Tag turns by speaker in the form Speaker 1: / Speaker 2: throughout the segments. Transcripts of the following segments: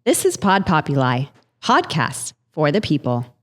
Speaker 1: This is Pod Populi, podcast for the people.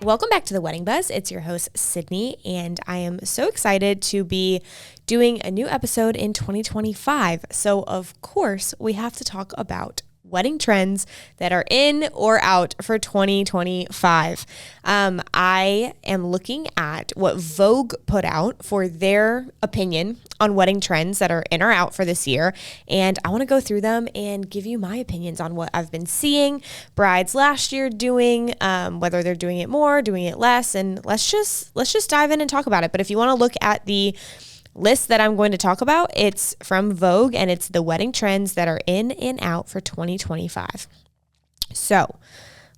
Speaker 2: Welcome back to The Wedding Buzz. It's your host, Sydney, and I am so excited to be doing a new episode in 2025. So, of course, we have to talk about wedding trends that are in or out for 2025. I am looking at what Vogue put out for their opinion on wedding trends that are in or out for this year. And I want to go through them and give you my opinions on what I've been seeing brides last year doing, whether they're doing it more, doing it less, and let's just dive in and talk about it. But if you want to look at the list that I'm going to talk about, it's from Vogue, and it's the wedding trends that are in and out for 2025. So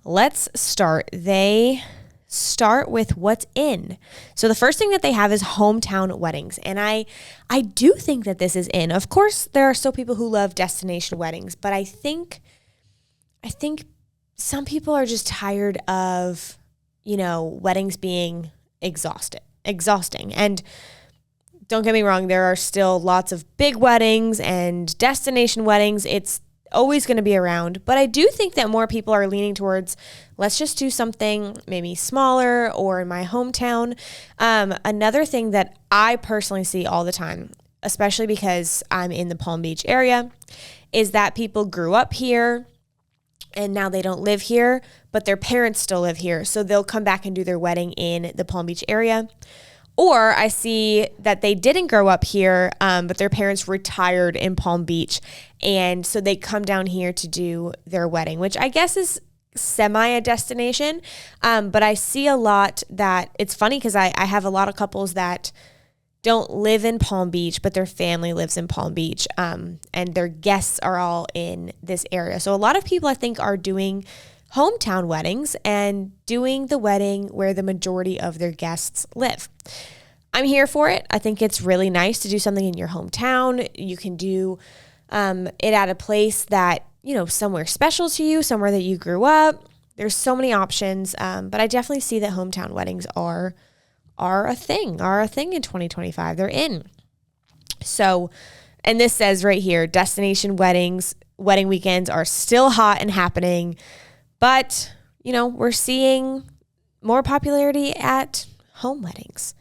Speaker 2: let's start. They start with what's in. So the first thing that they have is hometown weddings. And I do think that this is in. Of course, there are still people who love destination weddings, but I think some people are just tired of, weddings being exhausting. And don't get me wrong, there are still lots of big weddings and destination weddings. It's always going to be around. But I do think that more people are leaning towards, let's just do something maybe smaller or in my hometown. Another thing that I personally see all the time, especially because I'm in the Palm Beach area, is that people grew up here and now they don't live here, but their parents still live here. So they'll come back and do their wedding in the Palm Beach area. Or I see that they didn't grow up here, but their parents retired in Palm Beach. And so they come down here to do their wedding, which I guess is semi a destination. But I see a lot that it's funny because I have a lot of couples that don't live in Palm Beach, but their family lives in Palm Beach. And their guests are all in this area. So a lot of people I think are doing hometown weddings and doing the wedding where the majority of their guests live. I'm here for it. I think it's really nice to do something in your hometown. You can do it at a place that, somewhere special to you, somewhere that you grew up. There's so many options, but I definitely see that hometown weddings are a thing in 2025. They're in. So, and this says right here, destination weddings, wedding weekends are still hot and happening. But, we're seeing more popularity at home weddings.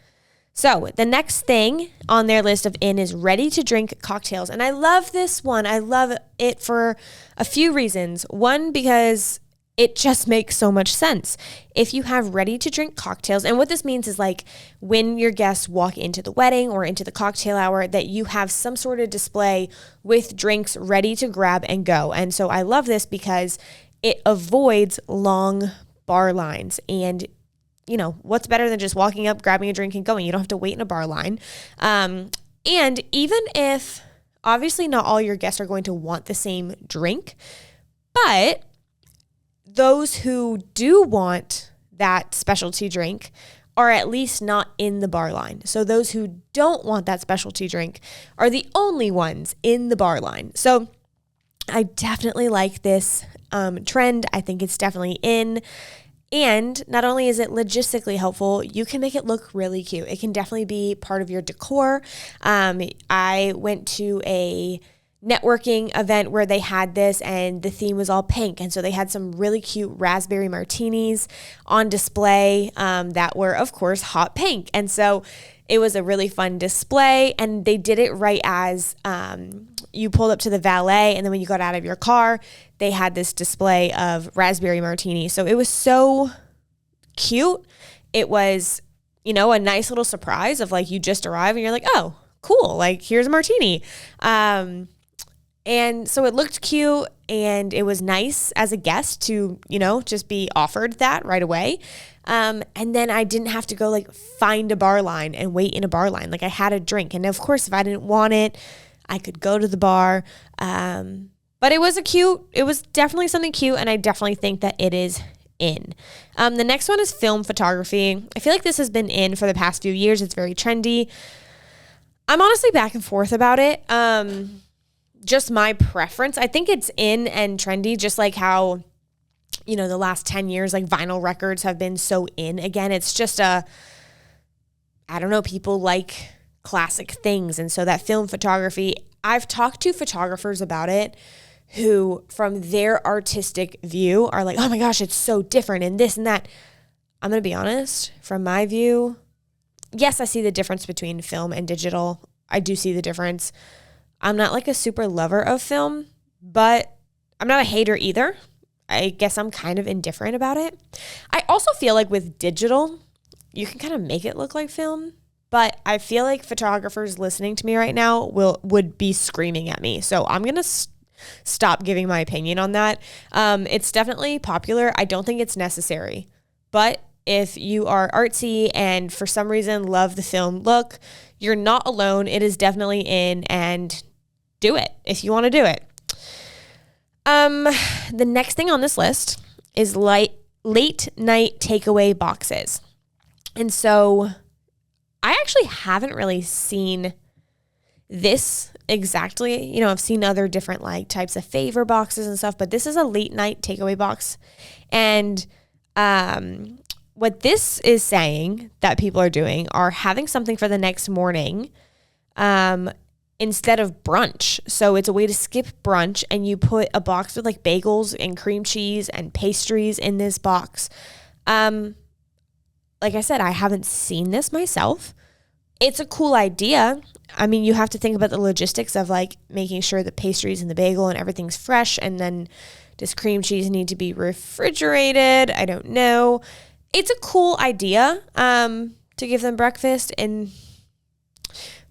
Speaker 2: So the next thing on their list of in is ready to drink cocktails. And I love this one. I love it for a few reasons. One, because it just makes so much sense. If you have ready to drink cocktails, and what this means is like when your guests walk into the wedding or into the cocktail hour, that you have some sort of display with drinks ready to grab and go. And so I love this because it avoids long bar lines. And, what's better than just walking up, grabbing a drink and going? You don't have to wait in a bar line. And even if, obviously not all your guests are going to want the same drink, but those who do want that specialty drink are at least not in the bar line. So those who don't want that specialty drink are the only ones in the bar line. So I definitely like this trend. I think it's definitely in. And not only is it logistically helpful, you can make it look really cute. It can definitely be part of your decor. I went to a networking event where they had this and the theme was all pink. And so they had some really cute raspberry martinis on display that were, of course, hot pink. And so it was a really fun display, and they did it right as you pulled up to the valet, and then when you got out of your car, they had this display of raspberry martini. So it was so cute. It was, a nice little surprise of like you just arrived and you're like, oh, cool. Like here's a martini. And so it looked cute, and it was nice as a guest to, just be offered that right away. And then I didn't have to go like find a bar line and wait in a bar line. Like I had a drink. And of course, if I didn't want it, I could go to the bar. But it was definitely something cute. And I definitely think that it is in. The next one is film photography. I feel like this has been in for the past few years. It's very trendy. I'm honestly back and forth about it. Just my preference. I think it's in and trendy, just like how, the last 10 years, like vinyl records have been so in again. It's just I don't know, people like classic things. And so that film photography, I've talked to photographers about it who from their artistic view are like, oh my gosh, it's so different and this and that. I'm going to be honest, from my view, yes, I see the difference between film and digital. I do see the difference. I'm not like a super lover of film, but I'm not a hater either. I guess I'm kind of indifferent about it. I also feel like with digital, you can kind of make it look like film, but I feel like photographers listening to me right now would be screaming at me. So I'm going to stop giving my opinion on that. It's definitely popular. I don't think it's necessary, but if you are artsy and for some reason love the film look, you're not alone. It is definitely in, and do it if you want to do it. The next thing on this list is late night takeaway boxes. And so I actually haven't really seen this exactly. I've seen other different like types of favor boxes and stuff, but this is a late night takeaway box. And what this is saying that people are doing are having something for the next morning instead of brunch. So it's a way to skip brunch, and you put a box with like bagels and cream cheese and pastries in this box. Like I said, I haven't seen this myself. It's a cool idea. I mean, you have to think about the logistics of like making sure the pastries and the bagel and everything's fresh, and then does cream cheese need to be refrigerated? I don't know. It's a cool idea to give them breakfast. And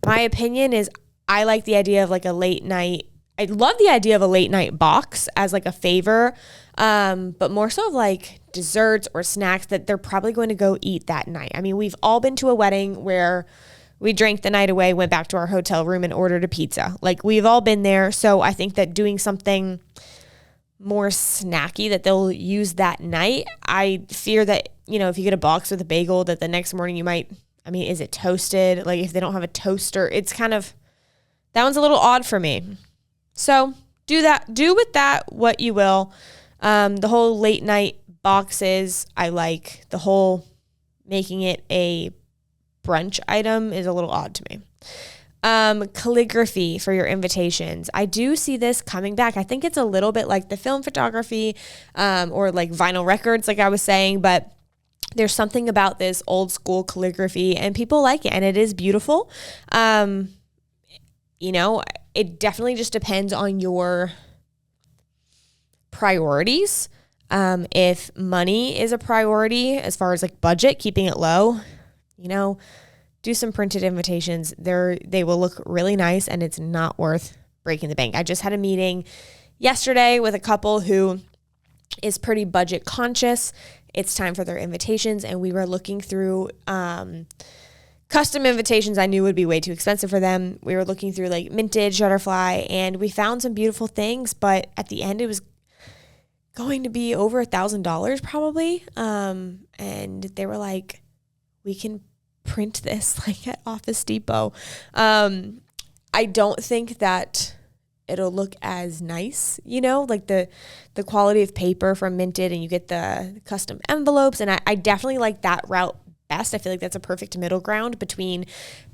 Speaker 2: my opinion is I like the idea of like a late night. I love the idea of a late night box as like a favor, but more so of like desserts or snacks that they're probably going to go eat that night. I mean, we've all been to a wedding where we drank the night away, went back to our hotel room and ordered a pizza. Like we've all been there. So I think that doing something more snacky that they'll use that night, I fear that, if you get a box with a bagel that the next morning is it toasted? Like if they don't have a toaster, it's kind of, that one's a little odd for me. So do with that what you will. The whole late night boxes, I like. The whole making it a brunch item is a little odd to me. Calligraphy for your invitations. I do see this coming back. I think it's a little bit like the film photography or like vinyl records, like I was saying, but there's something about this old school calligraphy and people like it and it is beautiful. It definitely just depends on your priorities. If money is a priority as far as like budget, keeping it low, do some printed invitations. They will look really nice and it's not worth breaking the bank. I just had a meeting yesterday with a couple who is pretty budget conscious. It's time for their invitations and we were looking through custom invitations I knew would be way too expensive for them. We were looking through like Mintage, Shutterfly, and we found some beautiful things, but at the end it was going to be over $1,000 probably. And they were like, we can print this like at Office Depot. I don't think that it'll look as nice, like the quality of paper from Minted, and you get the custom envelopes. And I definitely like that route best. I feel like that's a perfect middle ground between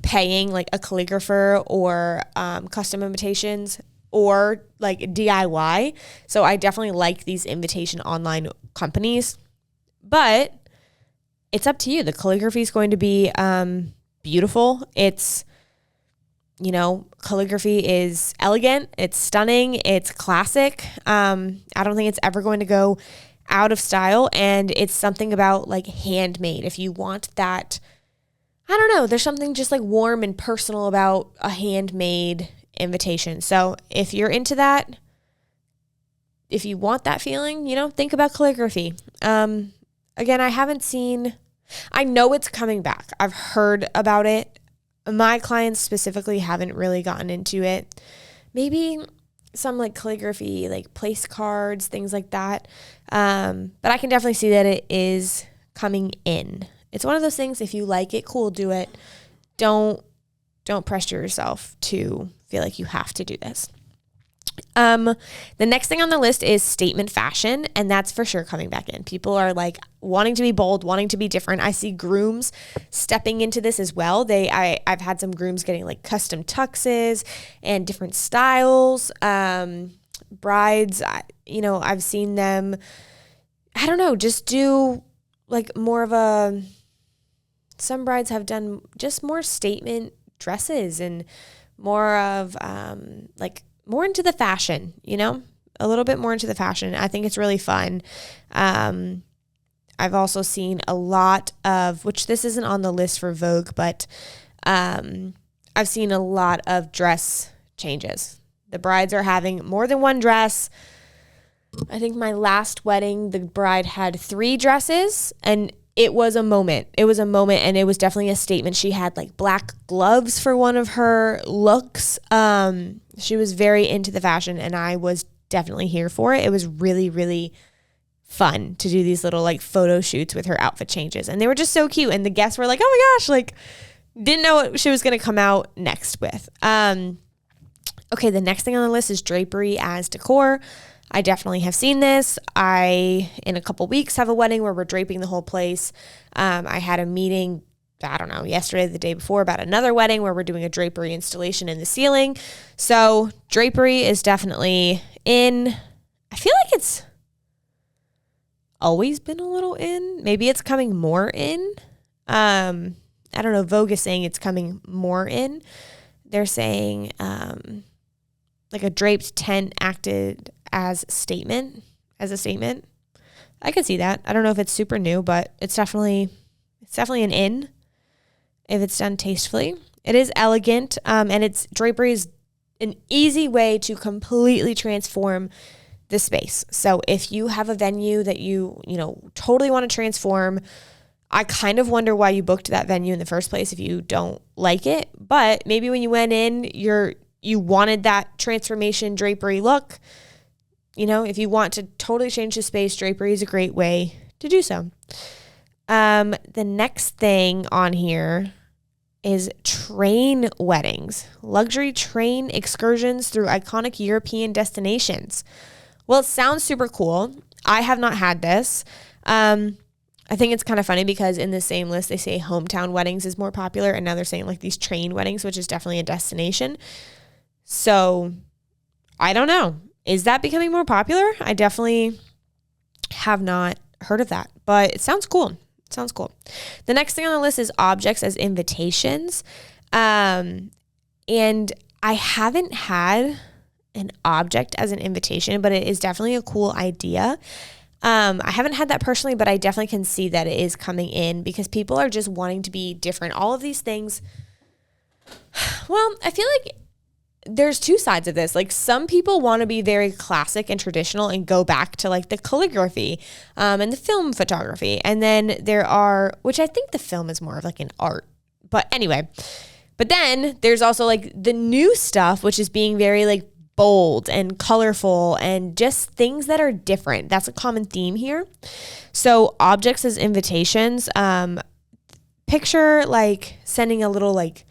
Speaker 2: paying like a calligrapher or custom invitations or like DIY. So I definitely like these invitation online companies, but it's up to you. The calligraphy is going to be beautiful. It's, calligraphy is elegant. It's stunning. It's classic. I don't think it's ever going to go out of style. And it's something about like handmade. If you want that, I don't know, there's something just like warm and personal about a handmade invitation. So if you're into that, if you want that feeling, think about calligraphy. Again, I know it's coming back. I've heard about it. My clients specifically haven't really gotten into it. Maybe some like calligraphy, like place cards, things like that. But I can definitely see that it is coming in. It's one of those things, if you like it, cool, do it. Don't pressure yourself to feel like you have to do this. The next thing on the list is statement fashion, and that's for sure coming back in. People are like wanting to be bold, wanting to be different. I see grooms stepping into this as well. I've had some grooms getting like custom tuxes and different styles. Brides, I've seen them, I don't know, just do like more of some brides have done just more statement dresses and more of more into the fashion, a little bit more into the fashion. I think it's really fun. I've also seen a lot of, which this isn't on the list for Vogue, but I've seen a lot of dress changes. The brides are having more than one dress. I think my last wedding, the bride had 3 dresses, and it was a moment. It was a moment, and it was definitely a statement. She had like black gloves for one of her looks. She was very into the fashion, and I was definitely here for it. It was really, really fun to do these little like photo shoots with her outfit changes, and they were just so cute. And the guests were like, "Oh my gosh!" Like, didn't know what she was going to come out next with. Okay, the next thing on the list is drapery as decor. I definitely have seen this. In a couple weeks, have a wedding where we're draping the whole place. I had a meeting, I don't know, yesterday, the day before, about another wedding where we're doing a drapery installation in the ceiling. So drapery is definitely in. I feel like it's always been a little in. Maybe it's coming more in. I don't know. Vogue is saying it's coming more in. They're saying like a draped tent acted as a statement. I could see that. I don't know if it's super new, but it's definitely an in if it's done tastefully. It is elegant, and drapery is an easy way to completely transform the space. So if you have a venue that you totally want to transform, I kind of wonder why you booked that venue in the first place if you don't like it. But maybe when you went in, you wanted that transformation drapery look. If you want to totally change the space, drapery is a great way to do so. The next thing on here is train weddings, luxury train excursions through iconic European destinations. Well, it sounds super cool. I have not had this. I think it's kind of funny because in the same list, they say hometown weddings is more popular, and now they're saying like these train weddings, which is definitely a destination. So I don't know. Is that becoming more popular? I definitely have not heard of that, but it sounds cool. The next thing on the list is objects as invitations. And I haven't had an object as an invitation, but it is definitely a cool idea. I haven't had that personally, but I definitely can see that it is coming in because people are just wanting to be different. All of these things. Well, I feel like there's 2 sides of this. Like some people want to be very classic and traditional and go back to like the calligraphy and the film photography. And then which I think the film is more of like an art. But anyway, but then there's also like the new stuff, which is being very like bold and colorful and just things that are different. That's a common theme here. So objects as invitations, picture like sending a little like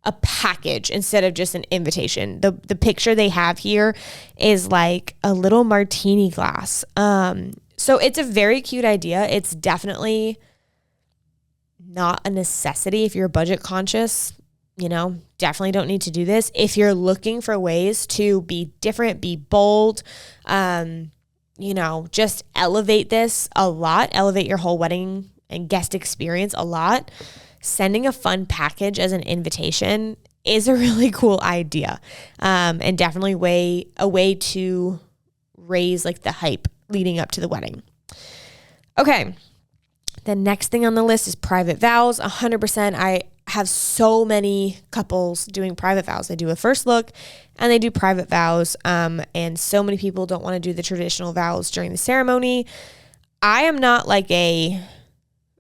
Speaker 2: a package instead of just an invitation. The picture they have here is like a little martini glass. So it's a very cute idea. It's definitely not a necessity if you're budget conscious. Definitely don't need to do this. If you're looking for ways to be different, be bold, just elevate this a lot, elevate your whole wedding and guest experience a lot. Sending a fun package as an invitation is a really cool idea, and definitely a way to raise like the hype leading up to the wedding. Okay, the next thing on the list is private vows. 100%. I have so many couples doing private vows. They do a first look and they do private vows, and so many people don't want to do the traditional vows during the ceremony. I am not like a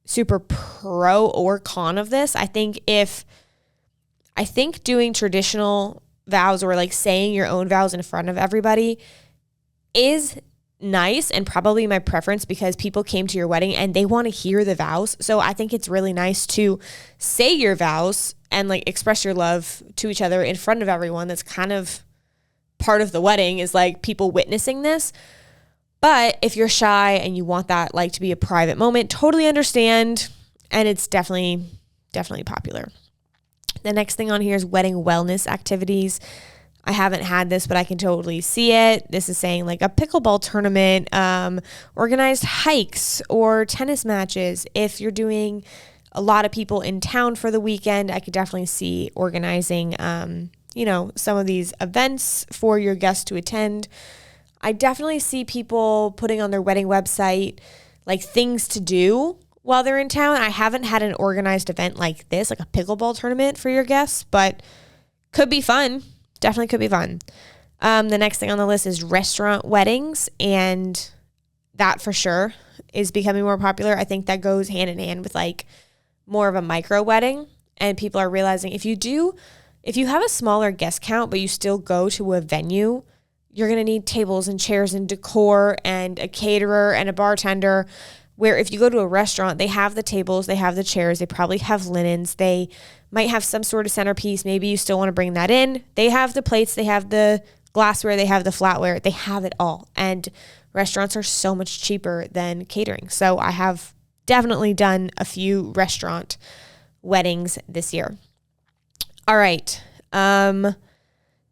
Speaker 2: super pro or con of this. I think doing traditional vows or like saying your own vows in front of everybody is nice and probably my preference because people came to your wedding and they want to hear the vows. So I think it's really nice to say your vows and like express your love to each other in front of everyone. That's kind of part of the wedding is like people witnessing this. But if you're shy and you want that like to be a private moment, totally understand. And it's definitely popular. The next thing on here is wedding wellness activities. I haven't had this, but I can totally see it. This is saying like a pickleball tournament, organized hikes or tennis matches. If you're doing a lot of people in town for the weekend, I could definitely see organizing, some of these events for your guests to attend. I definitely see people putting on their wedding website like things to do while they're in town. I haven't had an organized event like this, like a pickleball tournament for your guests, but could be fun. Definitely could be fun. The next thing on the list is restaurant weddings, and that for sure is becoming more popular. I think that goes hand in hand with like more of a micro wedding, and people are realizing if you have a smaller guest count, but you still go to a venue, you're going to need tables and chairs and decor and a caterer and a bartender. Where if you go to a restaurant, they have the tables, they have the chairs, they probably have linens, they might have some sort of centerpiece. Maybe you still want to bring that in. They have the plates, they have the glassware, they have the flatware, they have it all. And restaurants are so much cheaper than catering. So I have definitely done a few restaurant weddings this year. All right.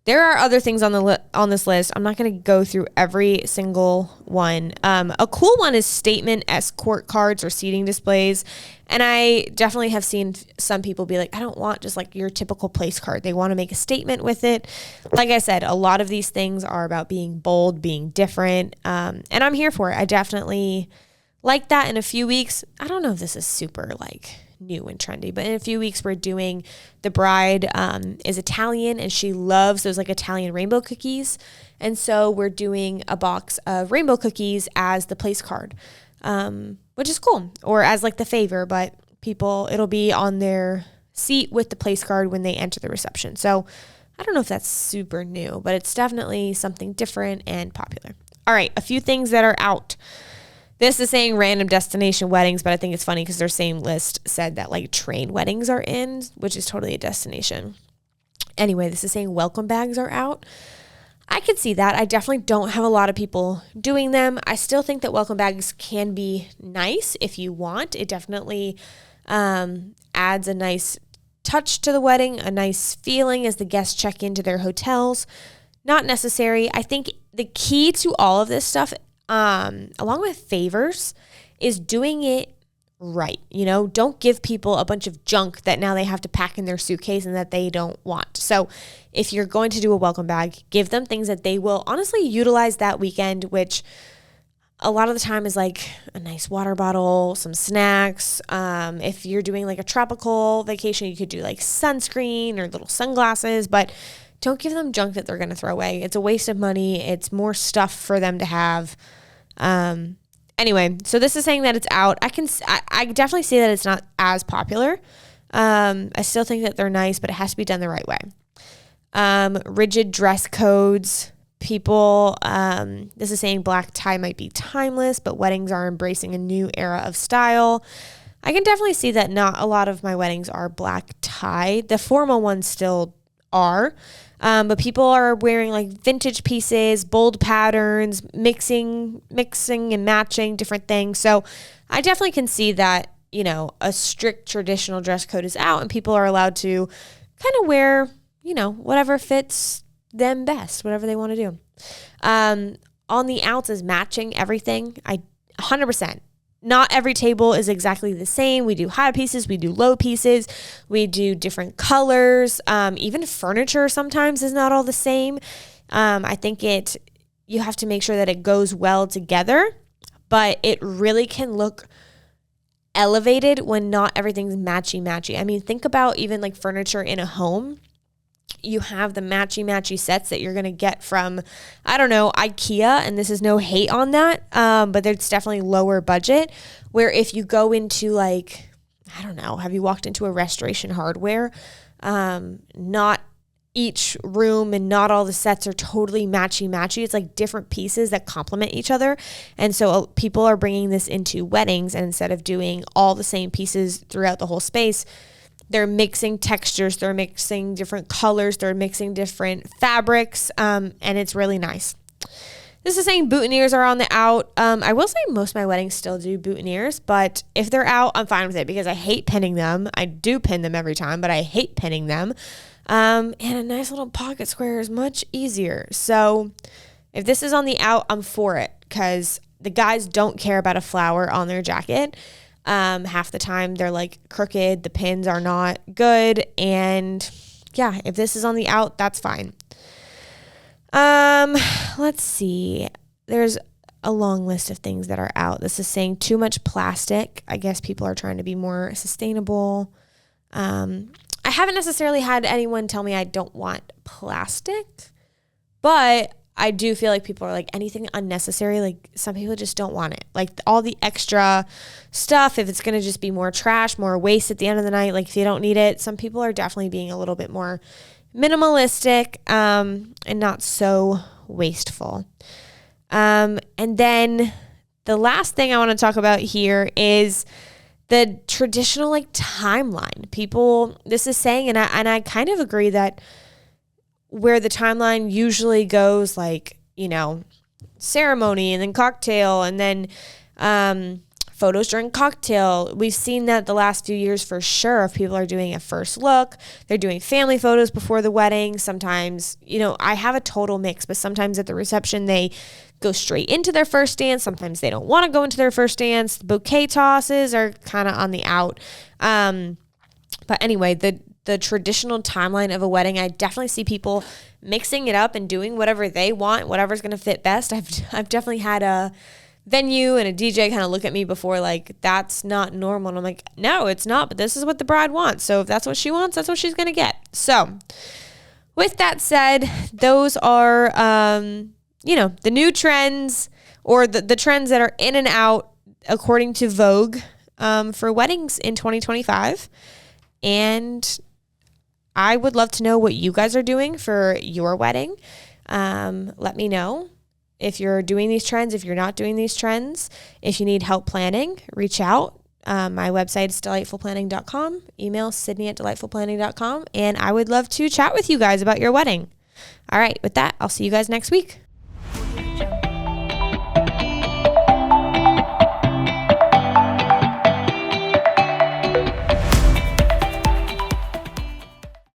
Speaker 2: There are other things on this list. I'm not going to go through every single one. A cool one is statement escort cards or seating displays. And I definitely have seen some people be like, I don't want just like your typical place card. They want to make a statement with it. Like I said, a lot of these things are about being bold, being different. And I'm here for it. I definitely like that. In a few weeks, I don't know if this is super like new and trendy, but in a few weeks we're doing, the bride is Italian and she loves those like Italian rainbow cookies, and so we're doing a box of rainbow cookies as the place card, which is cool, or as like the favor, but it'll be on their seat with the place card when they enter the reception. So I don't know if that's super new, but it's definitely something different and popular. All right, a few things that are out. This is saying random destination weddings, but I think it's funny because their same list said that like train weddings are in, which is totally a destination. Anyway, this is saying welcome bags are out. I could see that. I definitely don't have a lot of people doing them. I still think that welcome bags can be nice if you want. It definitely adds a nice touch to the wedding, a nice feeling as the guests check into their hotels. Not necessary. I think the key to all of this stuff, along with favors, is doing it right. Don't give people a bunch of junk that now they have to pack in their suitcase and that they don't want. So if you're going to do a welcome bag, give them things that they will honestly utilize that weekend, which a lot of the time is like a nice water bottle, some snacks. If you're doing like a tropical vacation, you could do like sunscreen or little sunglasses, but don't give them junk that they're going to throw away. It's a waste of money. It's more stuff for them to have. Anyway, so this is saying that it's out. I definitely see that it's not as popular. I still think that they're nice, but it has to be done the right way. Rigid dress codes. People, this is saying black tie might be timeless, but weddings are embracing a new era of style. I can definitely see that not a lot of my weddings are black tie. The formal ones still are. But people are wearing like vintage pieces, bold patterns, mixing and matching different things. So I definitely can see that, a strict traditional dress code is out and people are allowed to kind of wear, whatever fits them best, whatever they want to do. On the outs is matching everything. 100%. Not every table is exactly the same. We do high pieces, we do low pieces, we do different colors. Even furniture sometimes is not all the same. I think you have to make sure that it goes well together, but it really can look elevated when not everything's matchy-matchy. I mean, think about even like furniture in a home. You have the matchy sets that you're going to get from, IKEA, and this is no hate on that, but it's definitely lower budget, where if you go into have you walked into a Restoration Hardware? Not each room and not all the sets are totally matchy. It's like different pieces that complement each other. And so people are bringing this into weddings, and instead of doing all the same pieces throughout the whole space, They're mixing textures, they're mixing different colors, they're mixing different fabrics, and it's really nice. This is saying boutonnieres are on the out. I will say most of my weddings still do boutonnieres, but if they're out, I'm fine with it because I hate pinning them. I do pin them every time, but I hate pinning them. And a nice little pocket square is much easier. So if this is on the out, I'm for it because the guys don't care about a flower on their jacket. Half the time they're like crooked, the pins are not good, and yeah, if this is on the out, that's fine. Let's see. There's a long list of things that are out. This is saying too much plastic. I guess people are trying to be more sustainable. I haven't necessarily had anyone tell me I don't want plastic, but I do feel like people are like anything unnecessary. Like some people just don't want it. Like all the extra stuff, if it's going to just be more trash, more waste at the end of the night, like if you don't need it, some people are definitely being a little bit more minimalistic and not so wasteful. And then the last thing I want to talk about here is the traditional like timeline. People, this is saying, and I kind of agree that where the timeline usually goes, like, you know, ceremony and then cocktail and then photos during cocktail. We've seen that the last few years for sure. If people are doing a first look, they're doing family photos before the wedding. Sometimes, you know, I have a total mix, but sometimes at the reception, they go straight into their first dance. Sometimes they don't want to go into their first dance. Bouquet tosses are kind of on the out. But anyway, the traditional timeline of a wedding, I definitely see people mixing it up and doing whatever they want, whatever's going to fit best. I've definitely had a venue and a DJ kind of look at me before like, that's not normal. And I'm like, no, it's not, but this is what the bride wants. So if that's what she wants, that's what she's going to get. So with that said, those are, you know, the new trends or the trends that are in and out according to Vogue for weddings in 2025. And I would love to know what you guys are doing for your wedding. Let me know if you're doing these trends, if you're not doing these trends. If you need help planning, reach out. My website is delightfulplanning.com. Email Sydney@delightfulplanning.com. And I would love to chat with you guys about your wedding. All right, with that, I'll see you guys next week.